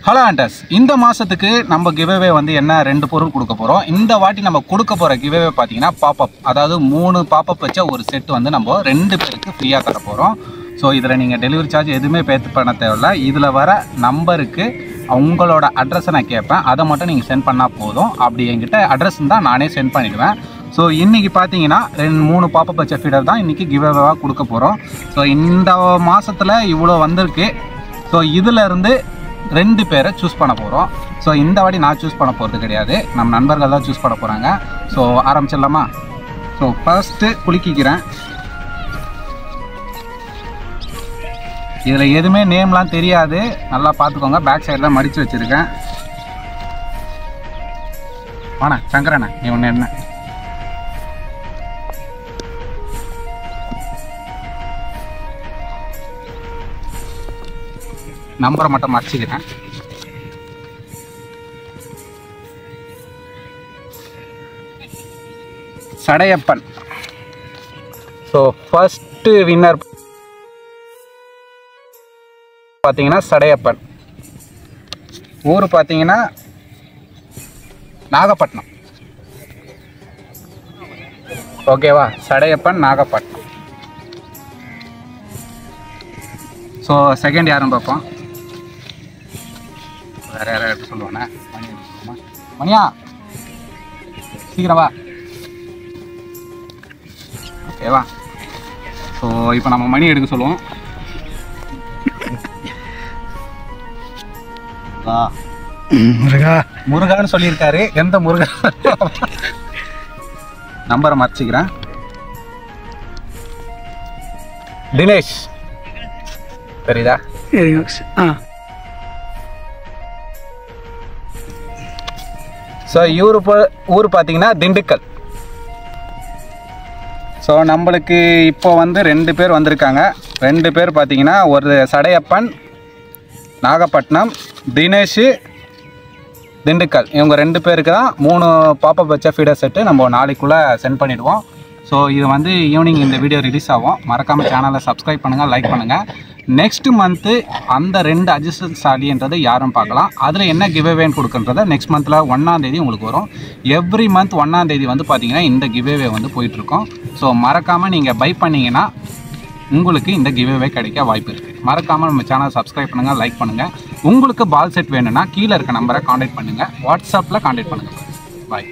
Hello hunters, இந்த மாதத்துக்கு நம்ம கிவ்அவே வந்து என்ன 2 பொருள் கொடுக்க போகிறோம். இந்த வாட்டி நம்ம கொடுக்க போகிற கிவ்அவே பார்த்தீங்கன்னா பாப்பப், அதாவது 3 பாப்பப் வச்ச ஒரு செட் வந்து நம்ம 2 பேருக்கு ஃப்ரீயாக தர போகிறோம். ஸோ இதில் நீங்கள் டெலிவரி சார்ஜ் எதுவுமே பே பண்ண தேவையில்ல. இதில் வர நம்பருக்கு உங்களோட அட்ரஸை நான் கேட்பேன், அதை மட்டும் நீங்கள் சென்ட் பண்ணால் போதும். அப்படி என்கிட்ட அட்ரஸ் தான் நானே சென்ட் பண்ணிவிடுவேன். ஸோ இன்றைக்கி பார்த்தீங்கன்னா 3 பாப்பப் வச்ச ஃபீடர் தான் இன்றைக்கி கிவ்அவேவாக கொடுக்க போகிறோம். ஸோ இந்த மாதத்தில் இவ்வளோ வந்திருக்கு. ஸோ இதிலேருந்து 2 பேரை சூஸ் பண்ண போகிறோம். ஸோ இந்த வாட்டி நான் சூஸ் பண்ண போகிறது கிடையாது, நம்ம நண்பர்கள் தான் சூஸ் பண்ண போகிறாங்க. ஸோ ஆரம்பிச்சிடலாமா? ஸோ ஃபர்ஸ்ட்டு குலுக்கிக்கிறேன். இதில் எதுவுமே நேம்லாம் தெரியாது, நல்லா பார்த்துக்கோங்க. பேக் சைடு தான் மடித்து வச்சுருக்கேன். வாண்ணா சங்கரண்ணா, நீ ஒன்று என்ன நம்பரை மட்டும் மறைச்சிக்கிறேன். சடையப்பன். ஸோ ஃபர்ஸ்ட் வின்னர் பார்த்தீங்கன்னா சடையப்பன். ஊர் பார்த்தீங்கன்னா நாகப்பட்டினம். ஓகேவா? சடையப்பன், நாகப்பட்டினம். ஸோ செகண்ட் யாருன்னு பார்ப்போம். வேறு யாராவது எடுத்து சொல்லுவானே. மணி எடுத்து சொல்லுமா? மணியா சீக்கிரம் வா. ஓகேவா? ஸோ இப்போ நம்ம மணி எடுக்க சொல்லுவோம். முருகா முருகான்னு சொல்லியிருக்காரு. எந்த முருகா? நம்பரை மறைச்சிக்கிறேன். தினேஷ் தெரியுதா? ஸோ ஊர் பார்த்தீங்கன்னா திண்டுக்கல். ஸோ நம்மளுக்கு இப்போ வந்து 2 பேர் வந்திருக்காங்க. 2 பேர் பார்த்தீங்கன்னா ஒரு சடையப்பன் நாகப்பட்டினம், தினேஷ் திண்டுக்கல். இவங்க 2 பேருக்கு தான் 3 பாப்பப் வச்ச ஃபீடர் செட்டு நம்ம நாளைக்குள்ளே சென்ட் பண்ணிவிடுவோம். ஸோ இது வந்து ஈவினிங் இந்த வீடியோ ரிலீஸ் ஆகும். மறக்காமல் சேனலை சப்ஸ்கிரைப் பண்ணுங்கள், லைக் பண்ணுங்கள். நெக்ஸ்ட் மந்த்து அந்த 2 அதிர்ஷ்டசாலின்றதை யாரும் பார்க்கலாம். அதில் என்ன கிவ்அவேன்னு கொடுக்குன்றதை நெக்ஸ்ட் மந்தில் 1ஆம் தேதி உங்களுக்கு வரும். எவ்ரி மந்த் 1ஆம் தேதி வந்து பார்த்தீங்கன்னா இந்த கிவ்அவே வந்து போயிட்டுருக்கோம். ஸோ மறக்காமல் நீங்கள் பை பண்ணிங்கன்னா உங்களுக்கு இந்த கிவ்அவே கிடைக்க வாய்ப்பு இருக்குது. மறக்காமல் நம்ம சேனலை சப்ஸ்கிரைப் பண்ணுங்கள், லைக் பண்ணுங்கள். உங்களுக்கு பால் செட் வேணும்னா கீழே இருக்க நம்பரை காண்டாக்ட் பண்ணுங்கள், வாட்ஸ்அப்பில் காண்டாக்ட் பண்ணுங்கள். பாய்.